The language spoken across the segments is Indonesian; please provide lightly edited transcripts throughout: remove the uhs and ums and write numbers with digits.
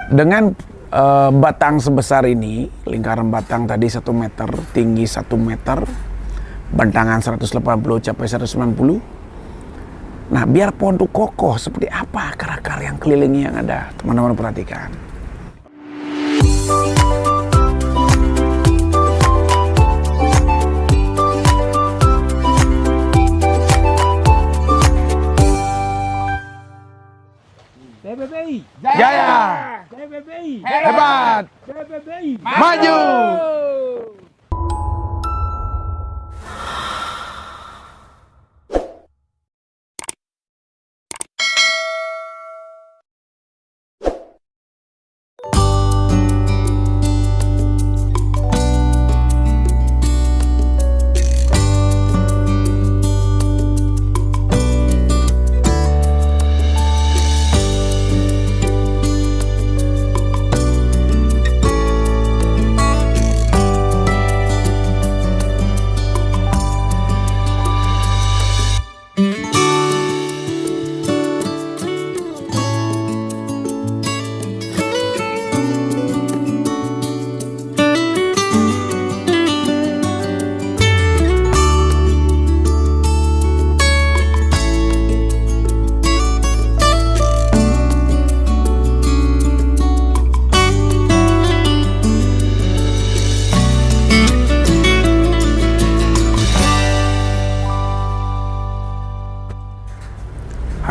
Dengan batang sebesar ini, lingkaran batang tadi 1 meter, tinggi 1 meter, bentangan 180 capai 190. Nah, biar pohon itu kokoh, seperti apa akar-akar yang kelilingi yang ada? Teman-teman perhatikan. TPPI Jaya! TPPI Hebat! TPPI Maju!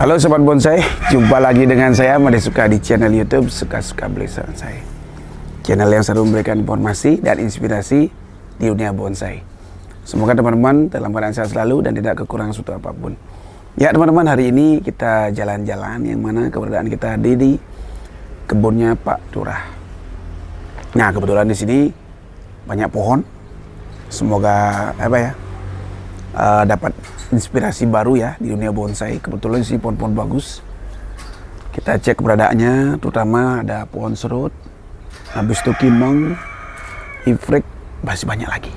Halo Sobat Bonsai, jumpa lagi dengan saya Made Suka di channel YouTube Suka-Suka Bonsai Saya. Channel yang selalu memberikan informasi dan inspirasi di dunia bonsai. Semoga teman-teman dalam keadaan sehat selalu dan tidak kekurangan suatu apapun. Ya teman-teman, hari ini kita jalan-jalan yang mana keberadaan kita di kebunnya Pak Turah. Nah, kebetulan di sini banyak pohon. Semoga dapat inspirasi baru ya di dunia bonsai. Kebetulan sih pohon-pohon bagus. Kita cek keberadaannya, terutama ada pohon serut, habis itu kimeng, ifrik, masih banyak lagi.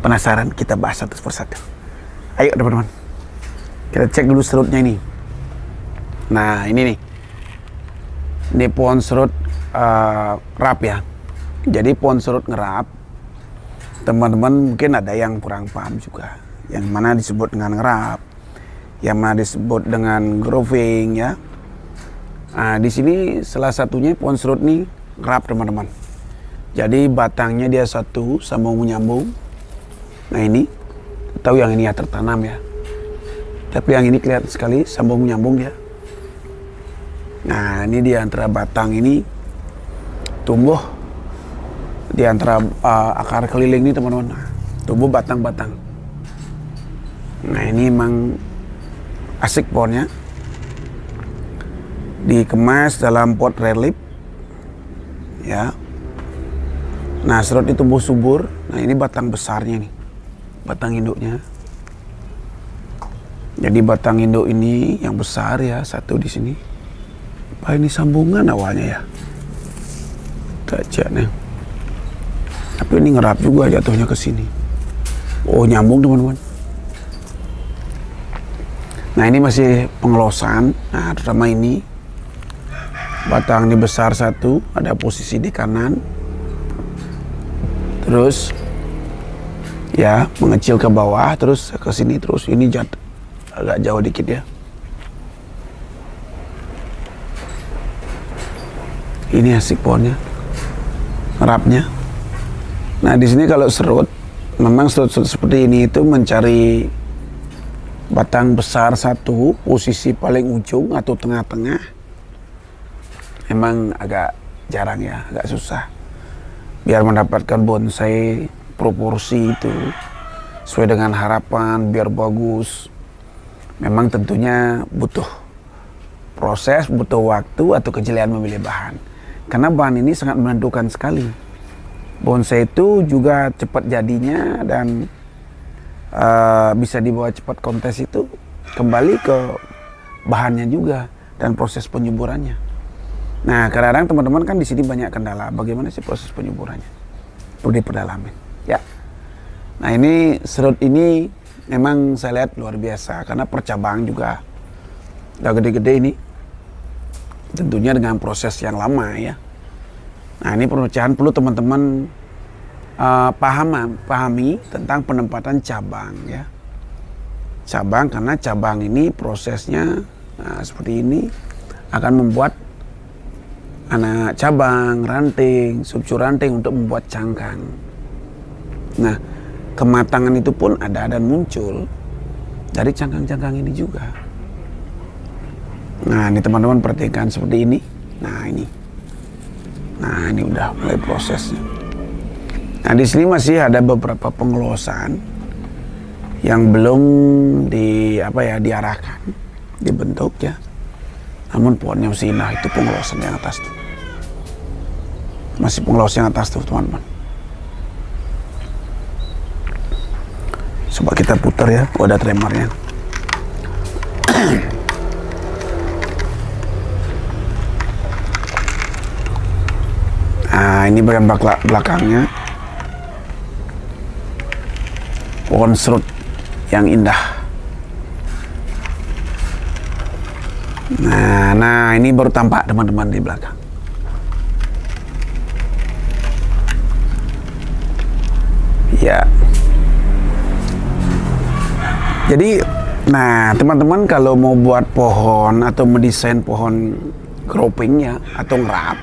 Penasaran? Kita bahas satu persatu. Ayo teman-teman, kita cek dulu serutnya ini. Nah ini nih, ini pohon serut ngerap ya. Jadi pohon serut ngerap, teman-teman mungkin ada yang kurang paham juga. Yang mana disebut dengan ngerap, yang mana disebut dengan growing ya. Nah, di sini salah satunya pohon serut nih ngerap teman-teman. Jadi batangnya dia satu sambung menyambung. Nah ini, tahu yang ini ya tertanam ya. Tapi yang ini kelihatan sekali sambung menyambung dia. Nah ini di antara batang ini tumbuh di antara akar keliling nih teman-teman. Nah, tumbuh batang-batang. Nah ini emang asik pohonnya, dikemas dalam pot relief ya. Nah serut itu tumbuh subur. Nah ini batang besarnya nih, batang induknya. Jadi batang induk ini yang besar ya, satu di sini. Apa ini sambungan awalnya ya, nih. Tapi ini ngerap juga jatuhnya ke sini. Oh nyambung teman-teman. Nah ini masih pengelosan. Nah terutama ini batang ini besar satu, ada posisi di kanan, terus ya mengecil ke bawah, terus ke sini, terus ini jatuh agak jauh dikit ya. Ini asik pohonnya, ngerapnya. Nah di sini kalau serut, memang serut-serut seperti ini itu mencari batang besar satu, posisi paling ujung atau tengah-tengah, emang agak jarang ya, agak susah. Biar mendapatkan bonsai proporsi itu sesuai dengan harapan, biar bagus, memang tentunya butuh proses, butuh waktu atau kejelian memilih bahan. Karena bahan ini sangat menentukan sekali. Bonsai itu juga cepat jadinya dan bisa dibawa cepat kontes itu kembali ke bahannya juga dan proses penyuburannya. Nah kadang-kadang teman-teman kan di sini banyak kendala. Bagaimana sih proses penyuburannya? Perlu diperdalamin ya. Nah ini serut ini memang saya lihat luar biasa karena percabang juga udah gede-gede ini. Tentunya dengan proses yang lama ya. Nah, ini pemecahan perlu teman-teman pahami tentang penempatan cabang ya. Cabang, karena cabang ini prosesnya seperti ini akan membuat anak cabang, ranting, subcu ranting untuk membuat cangkang. Nah, kematangan itu pun ada dan muncul dari cangkang-cangkang ini juga. Nah, ini teman-teman perhatikan seperti ini. Nah, ini udah mulai prosesnya. Nah, di sini masih ada beberapa pengelosan yang belum diarahkan, dibentuk ya. Namun pohonnya masih indah, itu pengelosan yang atas tuh. Masih pengelosan yang atas tuh, teman-teman. Coba kita putar ya, ada tremarnya. Nah, ini bagian belakangnya. Pohon serut yang indah. Nah, ini baru tampak teman-teman di belakang. Ya. Jadi, nah teman-teman kalau mau buat pohon atau mendesain pohon grouping ya atau ngerap,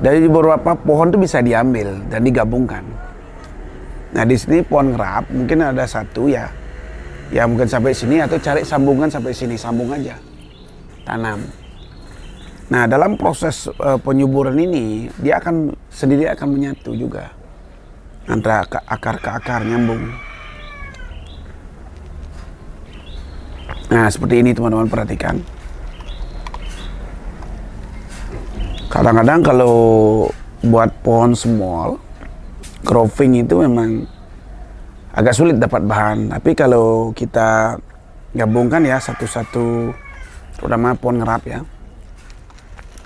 dari beberapa pohon itu bisa diambil dan digabungkan. Nah, di sini pohon ngerap mungkin ada satu ya mungkin sampai sini, atau cari sambungan sampai sini, sambung aja, tanam. Nah, dalam proses penyuburan ini dia akan sendiri akan menyatu juga antara akar ke akar, nyambung. Nah, seperti ini teman-teman perhatikan. Kadang-kadang kalau buat pohon small growing itu memang agak sulit dapat bahan, tapi kalau kita gabungkan ya satu-satu, terutama pohon ngerap ya.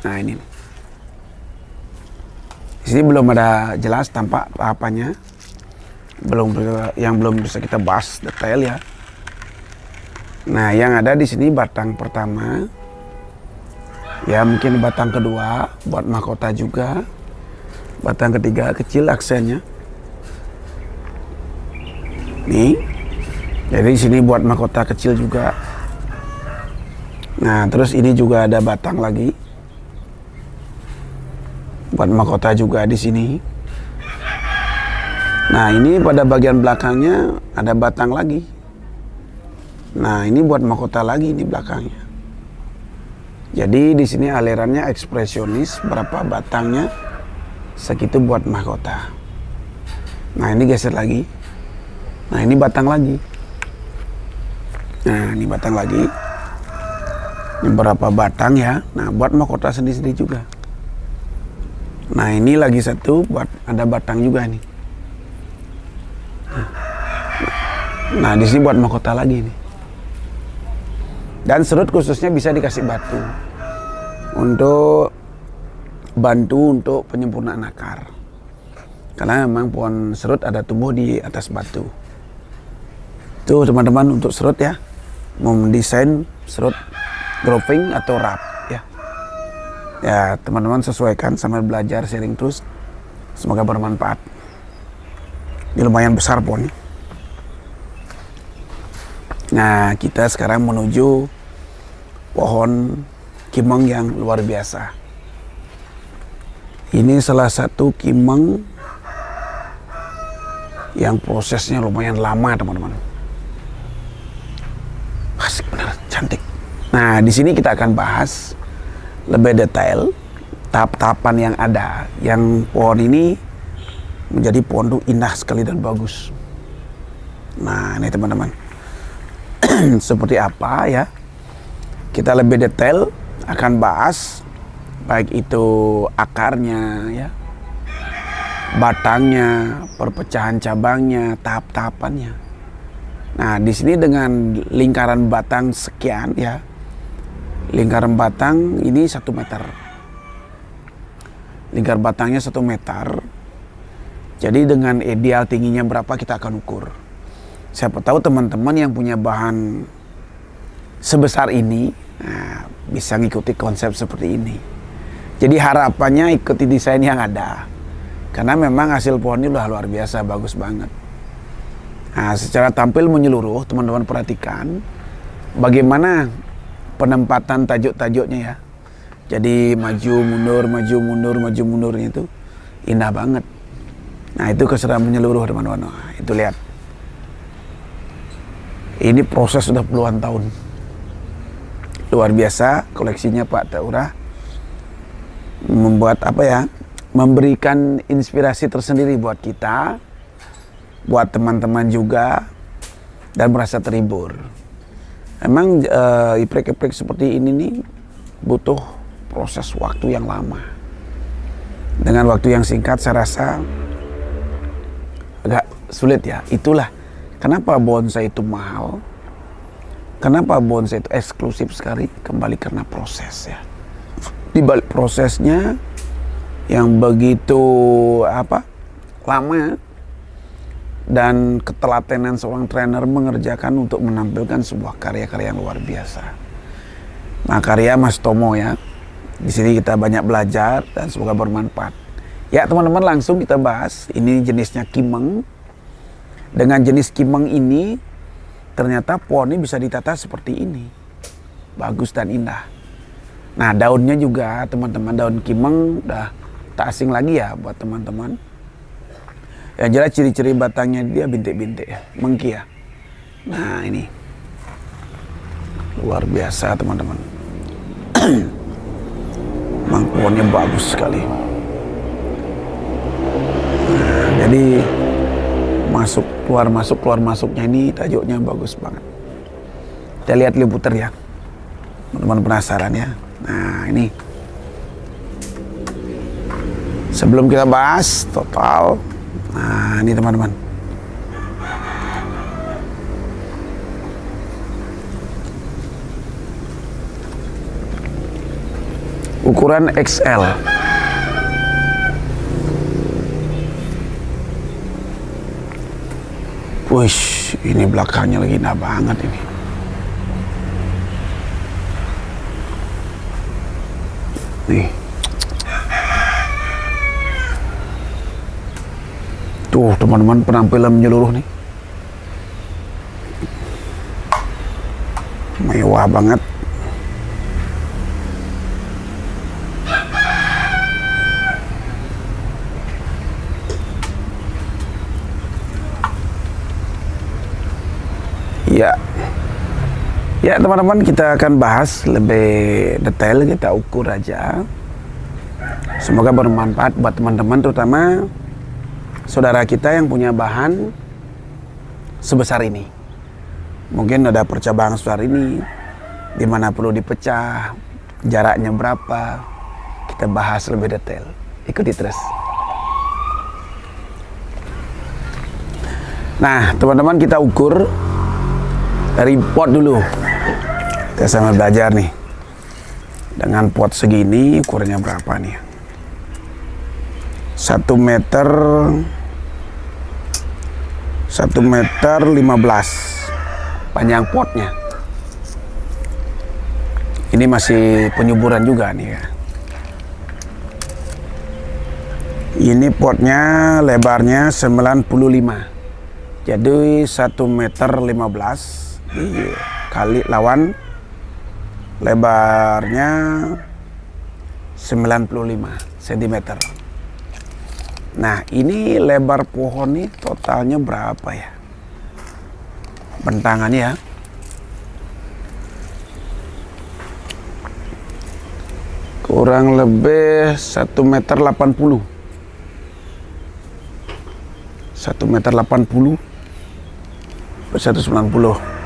Nah, ini di sini belum ada jelas tampak apa-apanya, belum bisa kita bahas detail ya. Nah, yang ada di sini batang pertama, ya mungkin batang kedua buat mahkota juga, batang ketiga kecil aksennya. Nih, jadi di sini buat mahkota kecil juga. Nah, terus ini juga ada batang lagi, buat mahkota juga di sini. Nah, ini pada bagian belakangnya ada batang lagi. Nah, ini buat mahkota lagi di belakangnya. Jadi di sini alirannya ekspresionis, berapa batangnya segitu buat mahkota. Nah, ini geser lagi. Nah, ini batang lagi. Nah, ini batang lagi. Ini berapa batang ya. Nah, buat mahkota sendiri-sendiri juga. Nah, ini lagi satu buat ada batang juga nih. Nah, di sini buat mahkota lagi nih. Dan serut khususnya bisa dikasih batu untuk bantu untuk penyempurnaan akar. Karena memang pohon serut ada tumbuh di atas batu. Tuh teman-teman untuk serut ya, mau mendesain serut grouping atau wrap ya. Ya teman-teman sesuaikan sambil belajar, sharing terus. Semoga bermanfaat. Ini lumayan besar pohonnya. Nah, kita sekarang menuju pohon kimeng yang luar biasa. Ini salah satu kimeng yang prosesnya lumayan lama, teman-teman. Asik benar, cantik. Nah, di sini kita akan bahas lebih detail tahap-tahapan yang ada. Yang pohon ini menjadi pohon itu indah sekali dan bagus. Nah, ini teman-teman. Seperti apa ya, kita lebih detail akan bahas baik itu akarnya ya, batangnya, perpecahan cabangnya, tahap-tahapannya. Nah, di sini dengan lingkaran batang sekian ya, lingkaran batang ini 1 meter, lingkar batangnya 1 meter. Jadi dengan ideal tingginya berapa kita akan ukur. Siapa tahu teman-teman yang punya bahan sebesar ini, nah, bisa ngikuti konsep seperti ini. Jadi harapannya ikuti desain yang ada. Karena memang hasil pohon ini udah luar biasa, bagus banget. Nah, secara tampil menyeluruh, teman-teman perhatikan bagaimana penempatan tajuk-tajuknya ya. Jadi maju mundur, maju mundur, maju mundurnya itu indah banget. Nah, itu keseruan menyeluruh teman-teman. Nah, itu lihat. Ini proses sudah puluhan tahun. Luar biasa koleksinya Pak Taurah. Membuat apa ya? Memberikan inspirasi tersendiri buat kita, buat teman-teman juga, dan merasa terhibur. Emang iprek-iprek seperti ini nih butuh proses waktu yang lama. Dengan waktu yang singkat saya rasa agak sulit ya. Itulah kenapa bonsai itu mahal. Kenapa bonsai itu eksklusif sekali, kembali karena proses ya. Di balik prosesnya yang begitu lama dan ketelatenan seorang trainer mengerjakan untuk menampilkan sebuah karya-karya yang luar biasa. Nah, karya Mas Tomo ya. Di sini kita banyak belajar dan semoga bermanfaat. Ya, teman-teman, langsung kita bahas. Ini jenisnya kimeng. Dengan jenis kimeng ini ternyata pohon ini bisa ditata seperti ini. Bagus dan indah. Nah, daunnya juga teman-teman, daun kimeng udah tak asing lagi ya buat teman-teman. Yang jelas ciri-ciri batangnya dia bintik-bintik ya, mengki ya. Nah, ini luar biasa teman-teman. Memang pohonnya bagus sekali. Nah, jadi masuk keluar masuknya ini tajuknya bagus banget. Kita lihat liputer ya, teman-teman penasaran ya. Nah, ini sebelum kita bahas total. Nah, ini teman-teman. Ukuran XL. Wush, ini belakangnya lagi indah banget ini. Nih. Tuh teman-teman, penampilan menyeluruh nih. Mewah banget. Ya teman-teman, kita akan bahas lebih detail, kita ukur aja. Semoga bermanfaat buat teman-teman, terutama saudara kita yang punya bahan sebesar ini. Mungkin ada percobaan sebesar ini, di mana perlu dipecah, jaraknya berapa, kita bahas lebih detail. Ikuti terus. Nah teman-teman, kita ukur dari pot dulu. Kita sama belajar nih. Dengan pot segini ukurannya berapa nih? 1 meter 15 panjang potnya. Ini masih penyuburan juga nih ya. Ini potnya lebarnya 95. Jadi 1 meter 15 kali lawan lebarnya 95 cm. Nah, ini lebar pohon nih totalnya berapa ya? Bentangannya ya. Kurang lebih 1 meter 80. 1 meter 80 per 190.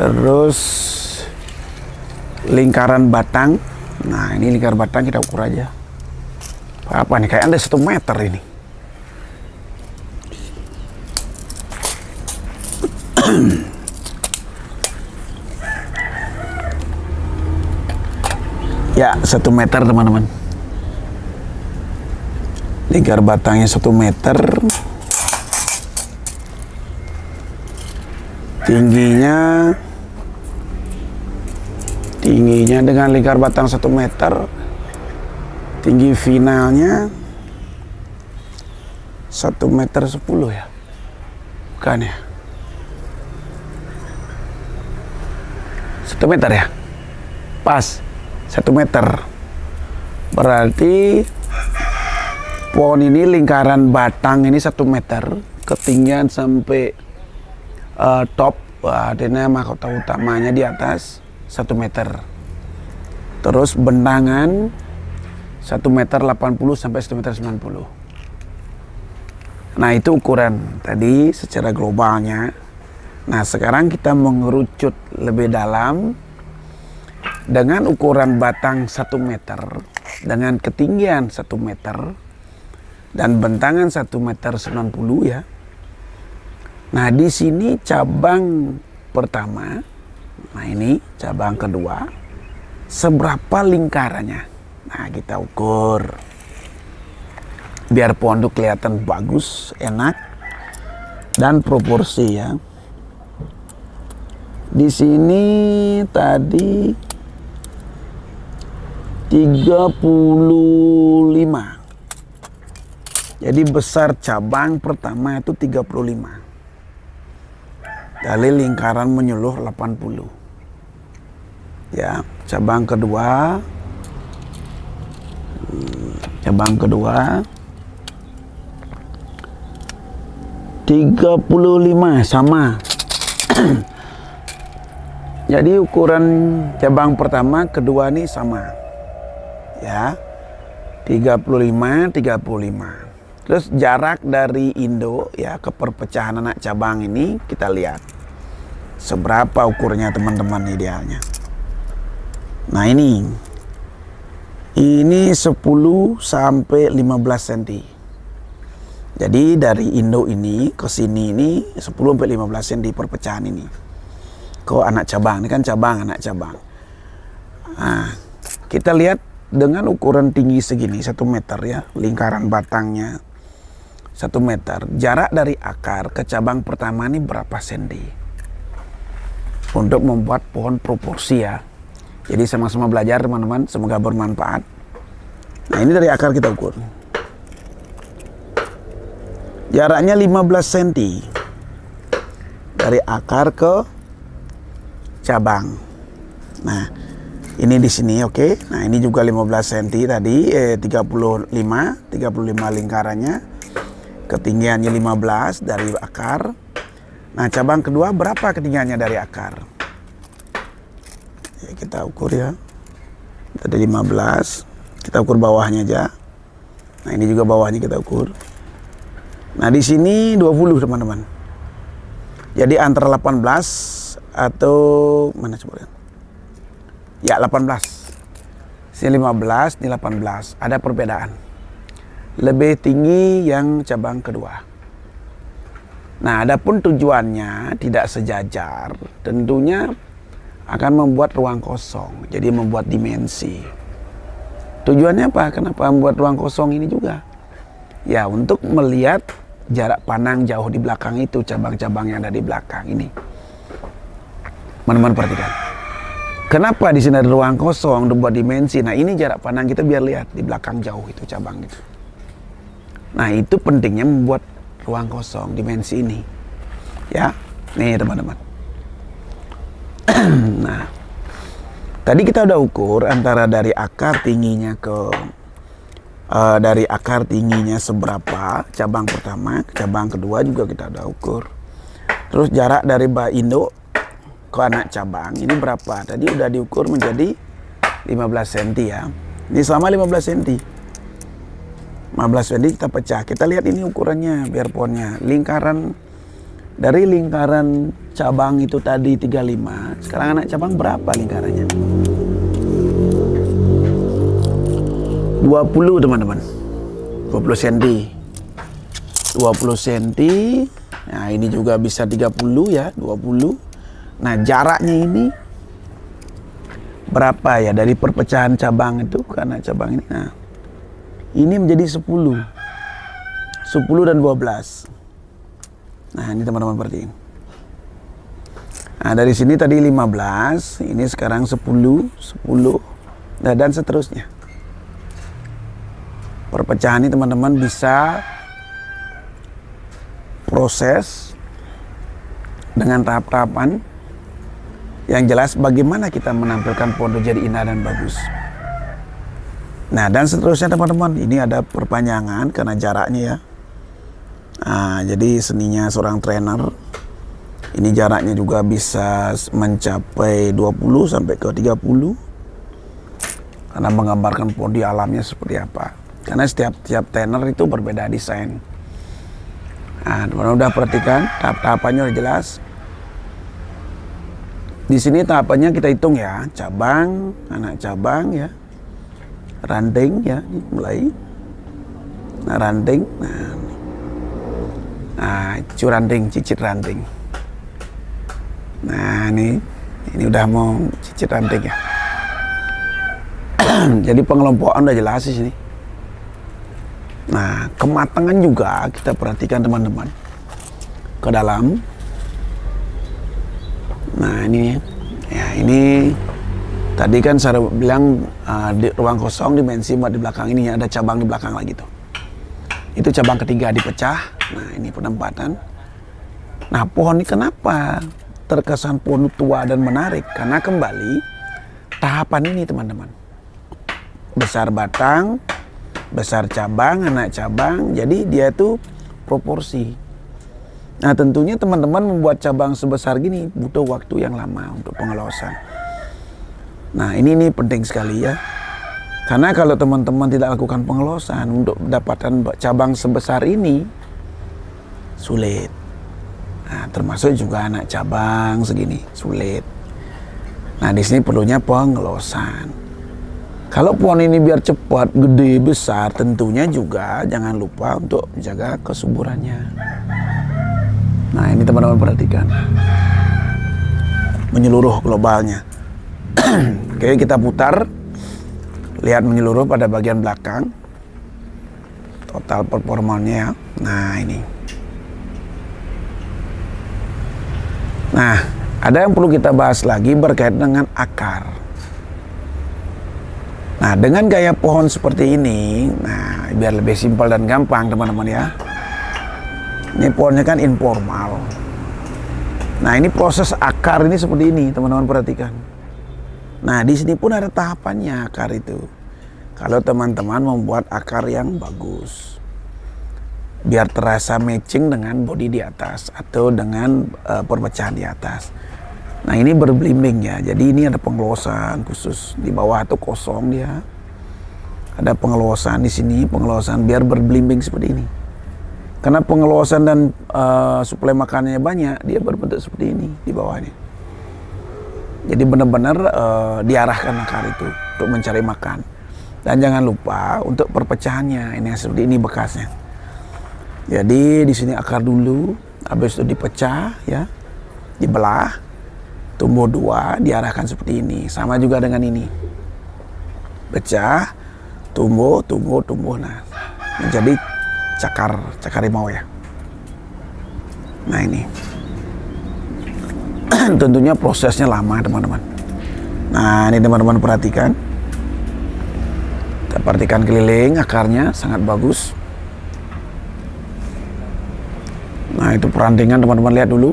Terus lingkaran batang. Nah, ini lingkar batang kita ukur aja. Apa nih? Kayak ada 1 meter ini. Ya, 1 meter teman-teman. Lingkar batangnya 1 meter. Tingginya 3 Tingginya dengan lingkar batang 1 meter. Tinggi finalnya 1 meter 10 ya. Bukan ya? 1 meter ya? Pas 1 meter. Berarti pohon ini lingkaran batang ini 1 meter. Ketinggian sampai top, artinya mahkota utamanya di atas 1 meter. Terus bendangan 1 meter 80 sampai 1 meter 90. Nah, itu ukuran tadi secara globalnya. Nah, sekarang kita mengerucut lebih dalam dengan ukuran batang 1 meter dengan ketinggian 1 meter dan bentangan 1 meter 90 ya. Nah, di sini cabang pertama. Nah, ini cabang kedua. Seberapa lingkarannya? Nah, kita ukur. Biar pohon itu kelihatan bagus, enak, dan proporsi ya. Di sini tadi 35. Jadi besar cabang pertama itu 35. Dari lingkaran menyeluruh 80. Ya, cabang kedua 35 sama. Jadi ukuran cabang pertama kedua ini sama. Ya. 35. Terus jarak dari Indo ya ke perpecahan anak cabang ini kita lihat. Seberapa ukurnya teman-teman idealnya. Nah, ini 10 sampai 15 cm. Jadi dari Indo ini ke sini ini 10 sampai 15 cm perpecahan ini. Ke anak cabang, ini kan cabang, anak cabang. Nah, kita lihat dengan ukuran tinggi segini 1 meter ya, lingkaran batangnya 1 meter. Jarak dari akar ke cabang pertama ini berapa senti? Untuk membuat pohon proporsi ya. Jadi sama-sama belajar teman-teman, semoga bermanfaat. Nah, ini dari akar kita ukur. Jaraknya 15 cm dari akar ke cabang. Nah, ini di sini oke. Nah, ini juga 15 cm tadi 35 lingkarannya. Ketinggiannya 15 dari akar. Nah, cabang kedua berapa ketinggiannya dari akar? Ya, kita ukur ya. Tadi 15. Kita ukur bawahnya aja. Nah, ini juga bawahnya kita ukur. Nah, di sini 20 teman-teman. Jadi antara 18 atau mana coba? Ya, 18. Sini 15, ini 18. Ada perbedaan. Lebih tinggi yang cabang kedua. Nah, adapun tujuannya tidak sejajar, tentunya akan membuat ruang kosong. Jadi membuat dimensi. Tujuannya apa? Kenapa membuat ruang kosong ini juga? Ya, untuk melihat jarak pandang jauh di belakang itu, cabang-cabang yang ada di belakang ini. Teman-teman perhatikan. Kenapa di sini ada ruang kosong untuk buat dimensi? Nah, ini jarak pandang kita biar lihat di belakang jauh itu cabang itu. Nah, itu pentingnya membuat ruang kosong dimensi ini. Ya, nih teman-teman. Nah, tadi kita udah ukur antara dari akar tingginya ke dari akar tingginya seberapa cabang pertama, cabang kedua juga kita udah ukur. Terus jarak dari Indo ke anak cabang ini berapa? Tadi udah diukur menjadi 15 cm ya. Ini sama 15 cm. 15 cm kita pecah. Kita lihat ini ukurannya biar pohonnya. Lingkaran dari lingkaran cabang itu tadi 35. Sekarang anak cabang berapa lingkarannya? 20 teman-teman. 20 cm. 20 cm. Nah, ini juga bisa 30 ya, 20. Nah, jaraknya ini berapa ya dari perpecahan cabang itu ke anak cabang ini? Nah, ini menjadi 10 dan 12. Nah, ini teman-teman perhatiin. Nah, dari sini tadi 15, ini sekarang 10, nah, dan seterusnya. Perpecahan ini teman-teman bisa proses dengan tahap-tahapan yang jelas bagaimana kita menampilkan pohon itu jadi indah dan bagus. Nah, dan seterusnya teman-teman, ini ada perpanjangan karena jaraknya ya. Nah, jadi seninya seorang trainer, ini jaraknya juga bisa mencapai 20 sampai ke 30 karena menggambarkan pohon di alamnya seperti apa. Karena setiap trainer itu berbeda desain. Nah, teman-teman udah perhatikan tahap-tahapannya udah jelas. Di sini tahapannya kita hitung ya, cabang, anak cabang ya, ranting ya, mulai. Nah, ranting, nah, ranting, cicit ranting. Nah, ini udah mau cicit ranting ya. Jadi pengelompokan udah jelas di sini. Nah, kematangan juga kita perhatikan teman-teman ke dalam. Nah, ini ya, ini tadi kan saya bilang di ruang kosong dimensi 4 di belakang ini ada cabang di belakang lagi tuh. Itu cabang ketiga dipecah. Nah, ini penempatan. Nah, pohon ini kenapa terkesan pohon tua dan menarik? Karena kembali tahapan ini teman-teman. Besar batang, besar cabang, anak cabang. Jadi dia itu proporsi. Nah, tentunya teman-teman membuat cabang sebesar gini butuh waktu yang lama untuk pengelosan. Nah, ini penting sekali ya. Karena kalau teman-teman tidak lakukan pengelosan untuk mendapatkan cabang sebesar ini sulit. Nah, termasuk juga anak cabang segini sulit. Nah, di sini perlunya pengelosan. Kalau pohon ini biar cepat, gede, besar, tentunya juga jangan lupa untuk menjaga kesuburannya. Nah, ini teman-teman perhatikan. Menyeluruh globalnya. Oke, kita putar. Lihat menyeluruh pada bagian belakang. Total performanya. Nah, ini. Nah, ada yang perlu kita bahas lagi berkaitan dengan akar. Nah, dengan gaya pohon seperti ini, nah biar lebih simpel dan gampang teman-teman ya. Ini pohonnya kan informal. Nah, ini proses akar ini seperti ini, teman-teman perhatikan. Nah, di sini pun ada tahapannya akar itu. Kalau teman-teman membuat akar yang bagus, biar terasa matching dengan bodi di atas atau dengan perpecahan di atas. Nah, ini berbelimbing ya. Jadi ini ada pengelosan khusus di bawah itu kosong dia. Ada pengelosan di sini, pengelosan biar berbelimbing seperti ini. Karena pengelosan dan suplai makanannya banyak, dia berbentuk seperti ini di bawahnya. Jadi benar-benar diarahkan akar itu untuk mencari makan. Dan jangan lupa untuk perpecahannya, ini seperti ini bekasnya. Jadi di sini akar dulu, habis itu dipecah ya, dibelah. Tumbuh dua, diarahkan seperti ini. Sama juga dengan ini. Pecah, tumbuh. Nah, menjadi cakar rimau ya. Nah, ini. Tentunya prosesnya lama, teman-teman. Nah, ini teman-teman perhatikan. Kita perhatikan keliling, akarnya sangat bagus. Nah, itu perantingan teman-teman lihat dulu.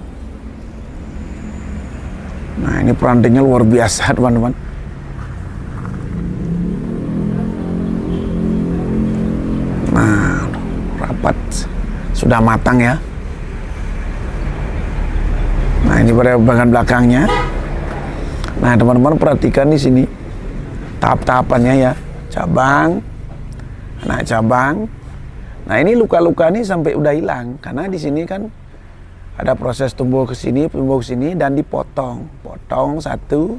Nah, ini perantingnya luar biasa teman-teman. Nah, rapat, sudah matang ya. Nah, ini pada bagian belakangnya. Nah, teman-teman perhatikan di sini tahap-tahapannya ya. Cabang, anak cabang. Nah, ini luka-luka ini sampai udah hilang karena di sini kan ada proses tumbuh ke sini dan dipotong. Potong satu.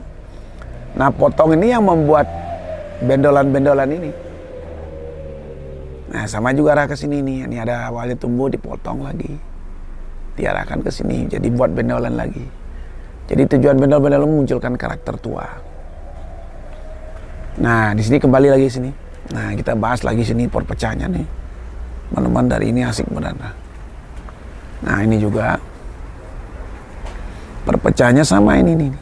Nah, potong ini yang membuat bendolan-bendolan ini. Nah, sama juga arah ke sini nih. Ini ada awalnya tumbuh dipotong lagi. Diarahkan ke sini jadi buat bendolan lagi. Jadi tujuan bendol-bendol memunculkan karakter tua. Nah, di sini kembali lagi sini. Nah, kita bahas lagi sini perpecahannya nih. Teman-teman dari ini asik benar. Nah, ini juga. Perpecahannya sama ini nih.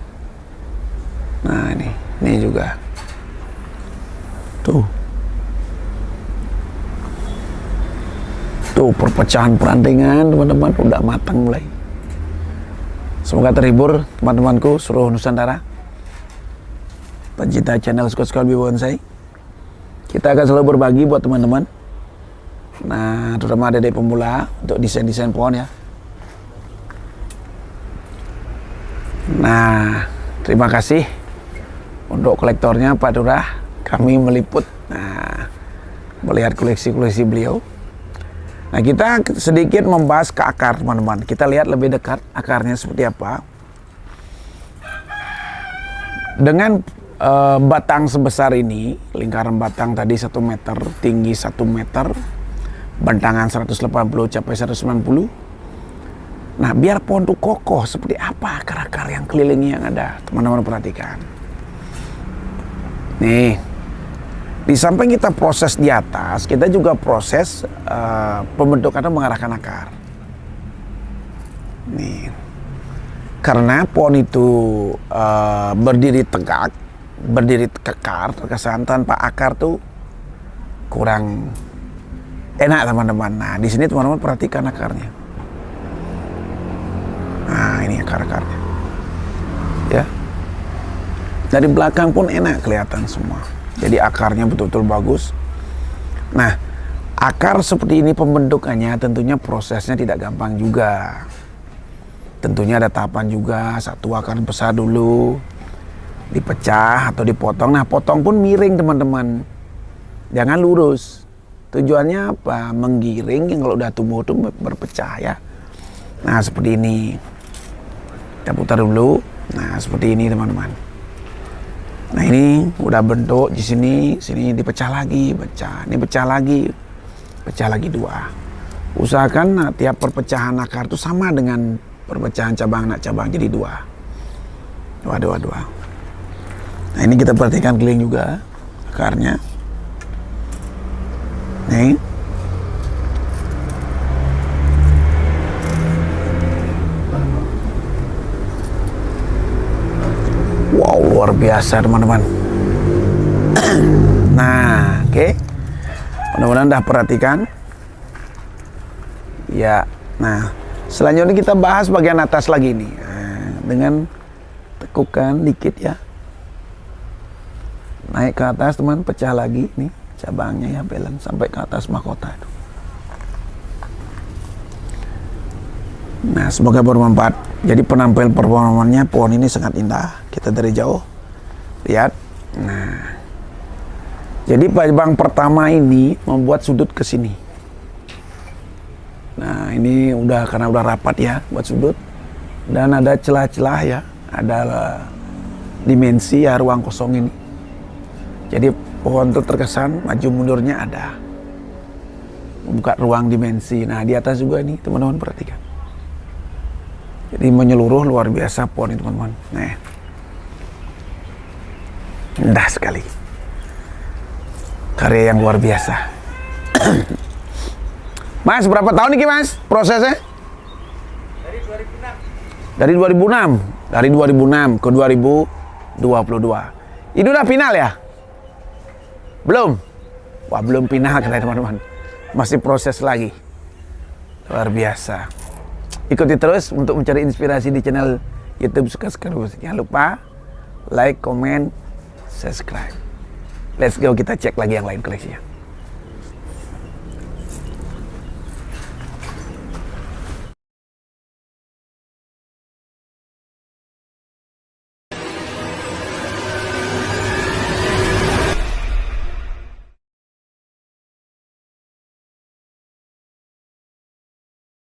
Nah ini juga. Tuh perpecahan perantingan teman-teman udah matang mulai. Semoga terhibur teman-temanku seluruh Nusantara, pencinta channel Suka-Suka Hobi Bonsai. Kita akan selalu berbagi buat teman-teman. Nah, terutama adik pemula untuk desain-desain pohon ya. Nah, terima kasih untuk kolektornya Pak Lurah. Kami meliput, melihat koleksi-koleksi beliau. Nah, kita sedikit membahas ke akar teman-teman. Kita lihat lebih dekat akarnya seperti apa. Dengan batang sebesar ini, lingkaran batang tadi 1 meter, tinggi 1 meter, bentangan 180 capai 190. Nah, biar pohon itu kokoh, seperti apa akar-akar yang kelilingi yang ada, teman-teman perhatikan. Nih, di samping kita proses di atas, kita juga proses pembentukan atau mengarahkan akar. Nih, karena pohon itu berdiri tegak, berdiri kekar, terkesan tanpa akar tuh kurang enak teman-teman. Nah, di sini teman-teman perhatikan akarnya. Nah, ini akar-akarnya. Ya. Dari belakang pun enak kelihatan semua. Jadi akarnya betul-betul bagus. Nah, akar seperti ini pembentukannya tentunya prosesnya tidak gampang juga. Tentunya ada tahapan juga. Satu akar besar dulu, dipecah atau dipotong. Nah, potong pun miring teman-teman. Jangan lurus. Tujuannya apa? Menggiring yang kalau udah tumbuh itu berpecah ya. Nah, seperti ini. Kita putar dulu. Nah, seperti ini teman-teman. Nah, ini udah bentuk di sini dipecah lagi, pecah. Ini pecah lagi 2. Usahakan tiap perpecahan akar itu sama dengan perpecahan cabang anak cabang, jadi 2. Nah, ini kita perhatikan keliling juga akarnya. Nih. Wow, luar biasa teman-teman. Nah, oke. Mudah-mudahan dah perhatikan. Ya, nah selanjutnya kita bahas bagian atas lagi nih. Nah, dengan tekukan dikit ya. Naik ke atas teman, pecah lagi nih cabangnya ya, belen sampai ke atas mahkota itu. Nah, semoga bermanfaat. Jadi penampilan performanya pohon ini sangat indah. Kita dari jauh lihat. Nah, jadi cabang pertama ini membuat sudut ke sini. Nah, ini karena udah rapat ya buat sudut. Dan ada celah-celah ya, ada dimensi ya ruang kosong ini. Jadi pohon itu terkesan maju mundurnya ada. Membuka ruang dimensi. Nah, di atas juga nih teman-teman perhatikan. Jadi menyeluruh luar biasa pohon ini teman-teman. Nah, indah sekali. Karya yang luar biasa. Mas, berapa tahun nih Mas prosesnya? Dari 2006. Dari 2006. Dari 2006 ke 2022. Ini udah final ya? Belum? Wah, belum final katanya teman-teman. Masih proses lagi. Luar biasa. Ikuti terus untuk mencari inspirasi di channel YouTube Suka-Suka. Jangan lupa like, comment, subscribe. Let's go, kita cek lagi yang lain koleksinya.